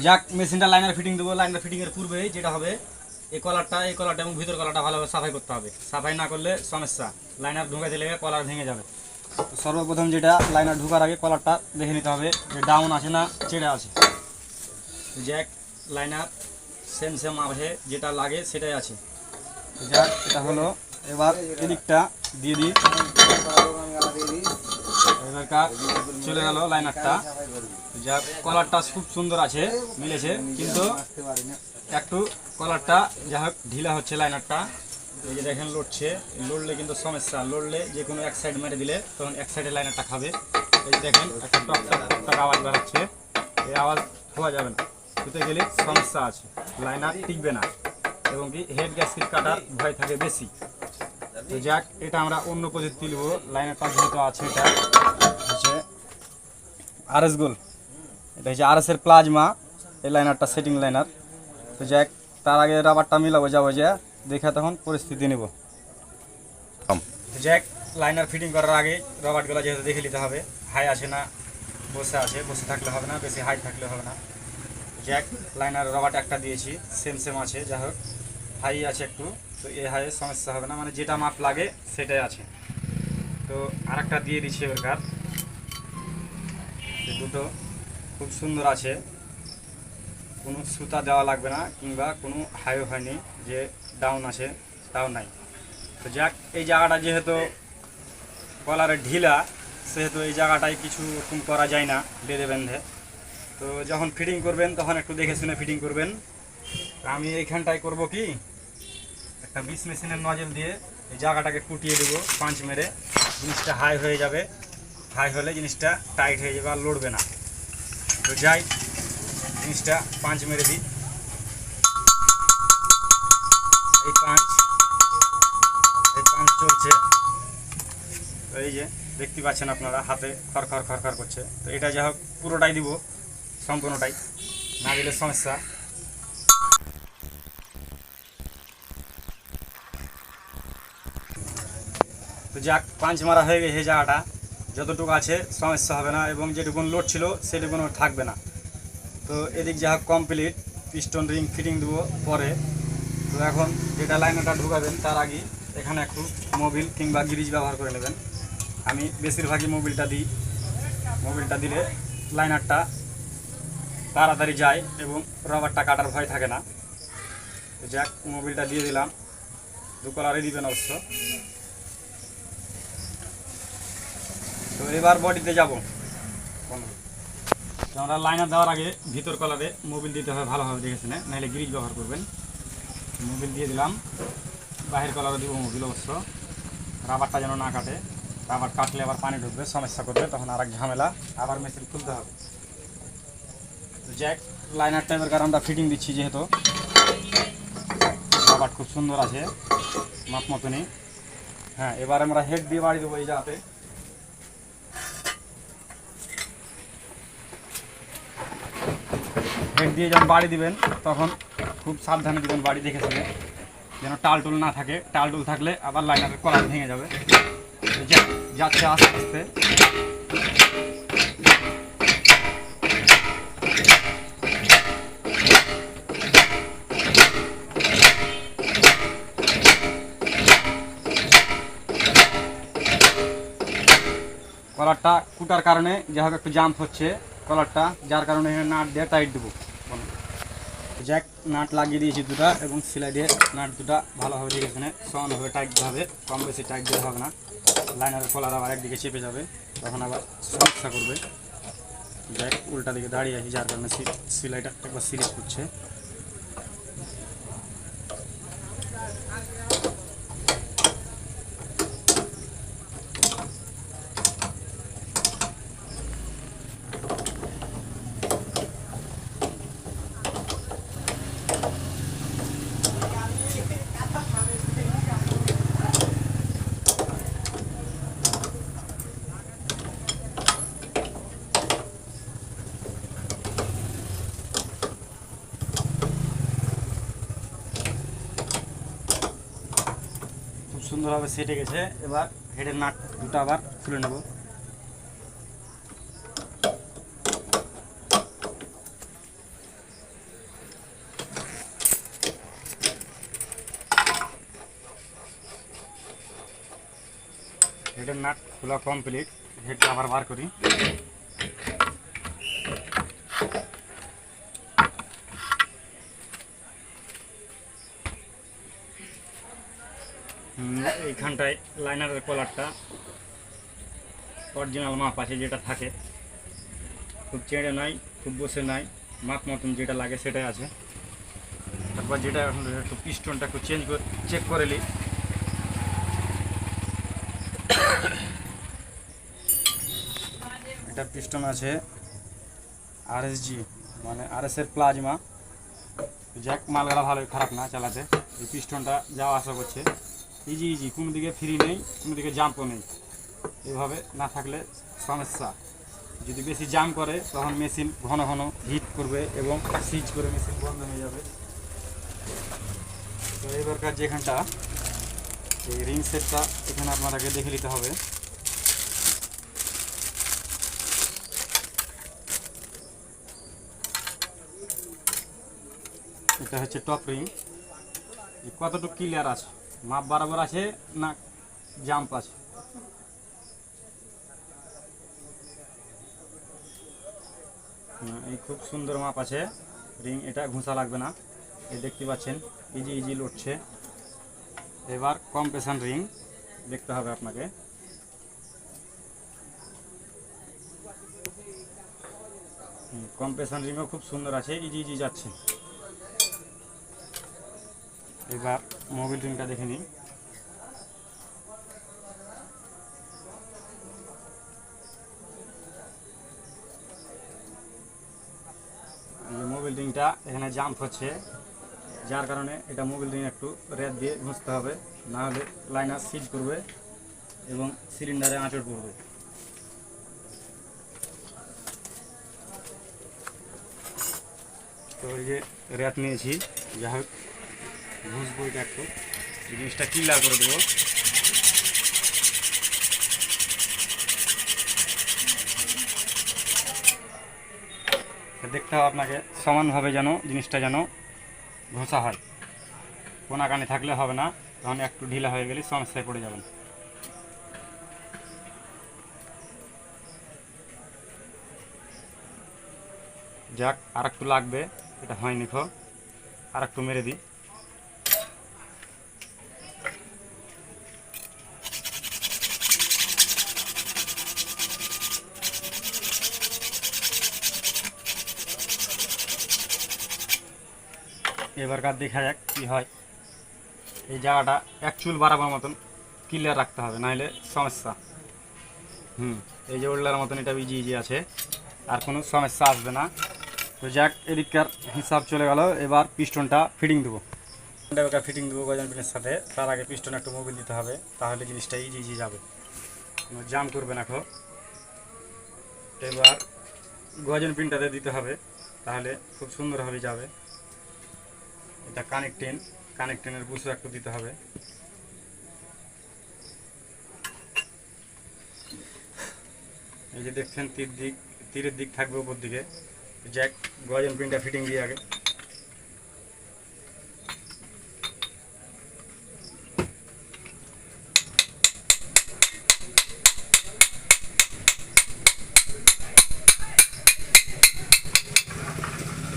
যাক মেশিনটা liner fitting দেবো। লাইনার ফিটিংয়ের পূর্বেই যেটা হবে এই কলারটা এবং ভিতর কলারটা ভালোভাবে সাফাই করতে হবে। সাফাই না করলে সমস্যা, লাইনার ঢুকে দিলে কলার ভেঙে যাবে। তো সর্বপ্রথম যেটা লাইনার ঢোকার আগে কলারটা দেখে নিতে হবে যে ডাউন আছে না চেড়ে আছে। জ্যাক লাইনার সেম আছে, যেটা লাগে সেটাই আছে। যাক এটা হলো, এবার এদিকটা দিয়ে দিই। এবারকার চলে গেল লাইনারটা। যাক কলারটা খুব সুন্দর আছে, মিলেছে, কিন্তু একটু কলারটা যা হোক ঢিলা হচ্ছে লাইনারটা। এই যে দেখেন লড়ছে, লড়লে কিন্তু সমস্যা, লড়লে যে কোনো এক সাইড মেরে দিলে তখন এক সাইডে লাইনারটা খাবে। এই যে দেখেন একটা টক টক আওয়াজ বেরোচ্ছে, এই আওয়াজ হওয়া যাবে না, শুতে গেলে সমস্যা আছে, লাইনার টিকবে না এবং কি হেড গ্যাসকেট কাটার ভয় থাকে বেশি। তো যাক এটা আমরা অন্য পদ্ধতি নেব। লাইনারটা যেহেতু আছে, এটা হচ্ছে আরএস গোল, এটা হচ্ছে আরএসের প্লাজমা, এই লাইনারটা সেটিং লাইনার। তো যাক তার আগে রাবারটা মিলাবো, যাবো যে দেখে তখন পরিস্থিতি নেব। জ্যাক লাইনার ফিটিং করার আগে রবারগুলো যেহেতু দেখে নিতে হবে হাই আছে না বসে আছে, বসে থাকলে হবে না, বেশি হাই থাকলে হবে না। জ্যাক লাইনার রবারটা একটা দিয়েছি, সেম আছে, যা হোক হাই আছে একটু, তো এই হাইয়ের সমস্যা হবে না, মানে যেটা মাপ লাগে সেটাই আছে। তো আর একটা দিয়ে দিচ্ছি এবারকার, দুটো খুব সুন্দর আছে, কোনো সুতা দেওয়া লাগবে না কিংবা কোনো হাইও হয়নি যে ডাউন আছে তাও নাই। তো যাক এই জায়গাটা যেহেতু কলারের ঢিলা, সেহেতু এই জায়গাটায় কিছু রকম করা যায় না বেঁধে বেঁধে। তো যখন ফিটিং করবেন তখন একটু দেখে শুনে ফিটিং করবেন। আমি এইখানটায় করব কি, একটা 20 মেশিনের নজল দিয়ে এই জায়গাটাকে কুটিয়ে দেবো পাঁচ মেরে, জিনিসটা হাই হয়ে যাবে, হাই হলে জিনিসটা টাইট হয়ে যাবে আর লড়বে না। তো যাই জিনিসটা পাঁচ মেরে দিই, এই পাঁচ চলছে। তো এই যে দেখতে পাচ্ছেন আপনারা হাতে খড়খড় খড়খড় করছে। তো এটা যা হোক পুরোটাই দিব, সম্পূর্ণটাই, না দিলে সমস্যা। তো যাক পাঁচ মারা হয়ে গেছে, জায়গাটা যতটুকু আছে সমস্যা হবে না এবং যেটুকুন লোড ছিল সেটুকুন থাকবে না। তো এদিক যা হোক কমপ্লিট, পিস্টন রিং ফিটিং দেবো পরে। তো এখন যেটা লাইনারটা ঢুকাবেন তার আগে এখানে একটু মোবিল কিংবা গ্রিজ ব্যবহার করে নেবেন। আমি বেশিরভাগই মোবিলটা দিই, মোবিলটা দিলে লাইনারটা তাড়াতাড়ি যায় এবং রবারটা কাটার ভয় থাকে না। যাক মোবিলটা দিয়ে দিলাম, দু কলারে দিবেন অবশ্য। তো এবার বডিতে যাব। আমরা লাইনার দেওয়ার আগে ভিতর কলারে মোবিল দিতে হয় ভালোভাবে দেখেছে না, নাহলে গ্রিজ ব্যবহার করবেন। মোবিল দিয়ে দিলাম, বাহির কলারে দিব মোবিল অবশ্য, রাবারটা যেন না কাটে, রাবার কাটলে আবার পানি ঢুকবে সমস্যা করবে, তখন আর এক ঝামেলা, আবার মেশিন খুলতে হবে। জ্যাক লাইনার টাইপের কারণ আমরা ফিটিং দিচ্ছি, যেহেতু রাবার খুব সুন্দর আছে মাপ মতনই। হ্যাঁ এবার আমরা হেড দিয়ে বাড়ি দেবো এই জায়গাতে। হেড দিয়ে যখন বাড়ি দিবেন তখন খুব সাবধানে দিবেন, বাড়ি দেখেছিলেন যেন টালটুল না থাকে, টালটুল থাকলে আবার লাইনারের কলার ভেঙে যাবে। যাচ্ছে আস্তে আস্তে। কলারটা কুটার কারণে যা হোক একটু জাম্প হচ্ছে কলারটা, যার কারণে নাট দিয়ে টাইট দেবো। জ্যাক নাট লাগিয়ে দিয়েছি দুটা এবং সেলাই দিয়ে নাট দুটা ভালোভাবে দেখে শুনে সমানভাবে টাইট দিতে হবে, কম বেশি টাইট দিতে হবে না, লাইনারের কলার আবার একদিকে চেপে যাবে, তখন আবার সমস্যা করবে। জ্যাক উল্টা দিকে দাঁড়িয়ে আছি, যার কারণে সেলাইটা একবার সিরিজ করছে। সুন্দরভাবে সেটে গেছে, এবার হেডের নাট দুটো আবার খুলে নেব। হেডের নাট খোলা কমপ্লিট। হেডটা আবার বার করি। এইখানটায় লাইনারের কলারটা অরিজিনাল মাপ আছে, যেটা থাকে, খুব চেড়ে নাই, খুব বসে নাই, মাপ মতন যেটা লাগে সেটাই আছে। তারপর যেটা এখন একটু পিস্টনটা একটু চেক করে নিই। এটা পিস্টন আছে আরএসজি, মানে আরএসের প্লাজমা। জ্যাক মালগাড়া ভালোই, খারাপ না চালাতে। এই পিস্টনটা যাওয়া আসা করছে ইজি, কোনো দিকে ফ্রি নেই, কোনো দিকে জাম্পও নেই। এভাবে না থাকলে সমস্যা। যদি বেশি জাম করে তখন মেশিন ঘন ঘন হিট করবে এবং সিজ করে মেশিন বন্ধ হয়ে যাবে। তো এবারকার যেখানটা এই রিং সেটটা, এখানে আপনাদেরকে দেখে নিতে হবে। এটা হচ্ছে টপ রিং। কতটুকু ক্লিয়ার আছে, মাপ বরাবর আছে না জাম্প আছে। এই খুব সুন্দর মাপ আছে রিং, এটা ঘুষা লাগবে না। এই দেখতে পাচ্ছেন ইজি লড়ছে। এবার কম্প্রেশন রিং দেখতে হবে আপনাকে। কম্প্রেশন রিংও খুব সুন্দর আছে, ইজি যাচ্ছে। এবার মোবিল রিংটা দেখে নিই। মোবিল রিংটা এখানে জাম্প হচ্ছে, যার কারণে এটা মোবিল রিং একটু রেত দিয়ে ঘষতে হবে, না হলে লাইনার সিজ করবে এবং সিলিন্ডারে আঁচড় পড়বে। তো এই যে রেত নিয়েছি, যা হোক ঘষবো এটা একটু, জিনিসটা ক্লিয়ার করে দেবো। দেখতে হবে আপনাকে সমানভাবে যেন জিনিসটা যেন ঘষা হয়, কোনাকানি থাকলে হবে না, তখন একটু ঢিলা হয়ে গেলে সমস্যায় পড়ে যাবেন। যাক, আর একটু লাগবে, এটা হয়নি, আর একটু মেরে দিই। এবারকার দেখা যাক কি হয়। এই জায়গাটা এক চুল বাড়াবার মতন ক্লিয়ার রাখতে হবে, নাহলে সমস্যা। এই যে ওল্ডার মতন এটা ইজি আছে, আর কোনো সমস্যা আসবে না। তো যাক, এদিককার হিসাব চলে গেল। এবার পিস্টনটা ফিটিং দেবো। ফিটিং দেবো গজন পিনের সাথে। তার আগে পিস্টন একটু মোবিল দিতে হবে, তাহলে জিনিসটা ইজি যাবে, কোনো জাম করবে না। এবার গজন পিনটাতে দিতে হবে, তাহলে খুব সুন্দরভাবে যাবে। এটা কানেক্টেনের বুশো একটু দিতে হবে। এই যে দেখছেন তীরের দিক থাকবে উপর দিকে। জ্যাক গজন পিনটা ফিটিং দিয়ে আগে।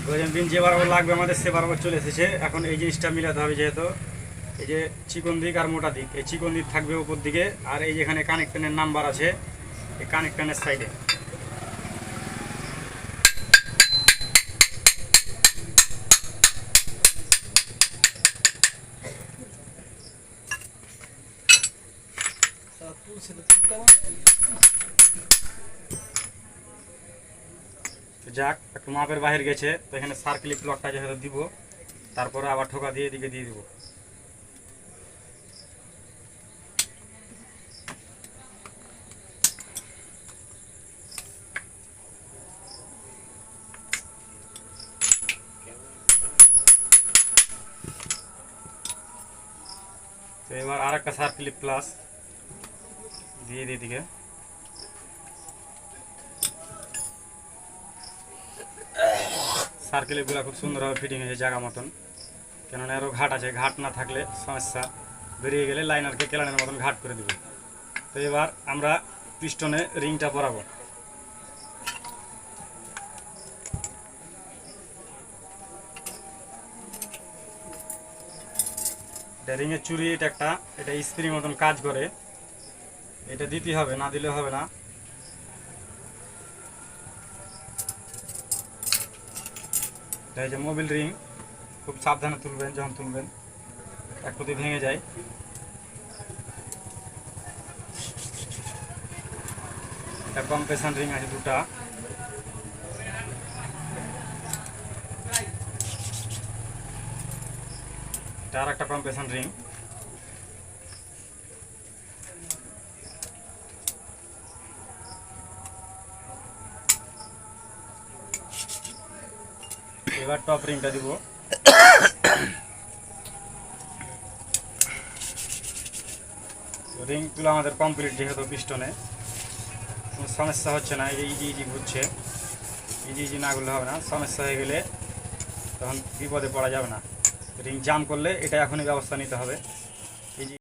গজন পিন যে বরাবর লাগবে আমাদের সে বরাবর চলে এসেছে। এখন এই জিনিসটা মিলাতে হবে, যেহেতু এই যে চিকন দিক আর মোটা দিক, এই চিকন দিক থাকবে উপর দিকে, আর এই যেখানে কানেক্টনের নাম্বার আছে এই কানেক্টনের সাইডে। যাক, একটু মাপের বাহির গেছে, তো এখানে সার্কেলিক ব্লকটা যেহেতু দিব, তারপরে আবার ঠোকা দিয়ে এদিকে দিয়ে দিব। তো এবার আর একটা সার্কেলিক প্লাস দিয়ে দিই দিকে। সার্কেলগুলো খুব সুন্দরভাবে ফিটিং হয়েছে জায়গা মতন, কেননা আরও ঘাট আছে, ঘাট না থাকলে সমস্যা, বেরিয়ে গেলে লাইনারকে কেলানের মতন ঘাট করে দেবে। তো এবার আমরা পিস্টনে রিংটা পরাবো। এটা রিংয়ের চুরি, এটা একটা, এটা স্প্রিং মতন কাজ করে, এটা দিতে হবে, না দিলে হবে না। এটা হচ্ছে মোবিল রিং, খুব সাবধানে তুলবেন, যখন তুলবেন একটু ভেঙে যায়। এটা কম্প্রেশন রিং আছে দুটা, এটা আর একটা কম্প্রেশন রিং। এবার টপ রিংটা দিব। রিংগুলো আমাদের কমপ্লিট, যেহেতু পিস্টনে কোনো সমস্যা হচ্ছে না, এই যে ইজি ইজি ঘুরছে, ইজি ইজি না ঘুরলে হবে না, সমস্যা হয়ে গেলে তখন বিপদে পড়া যাবে না। রিং জাম করলে এটা এখনই ব্যবস্থা নিতে হবে।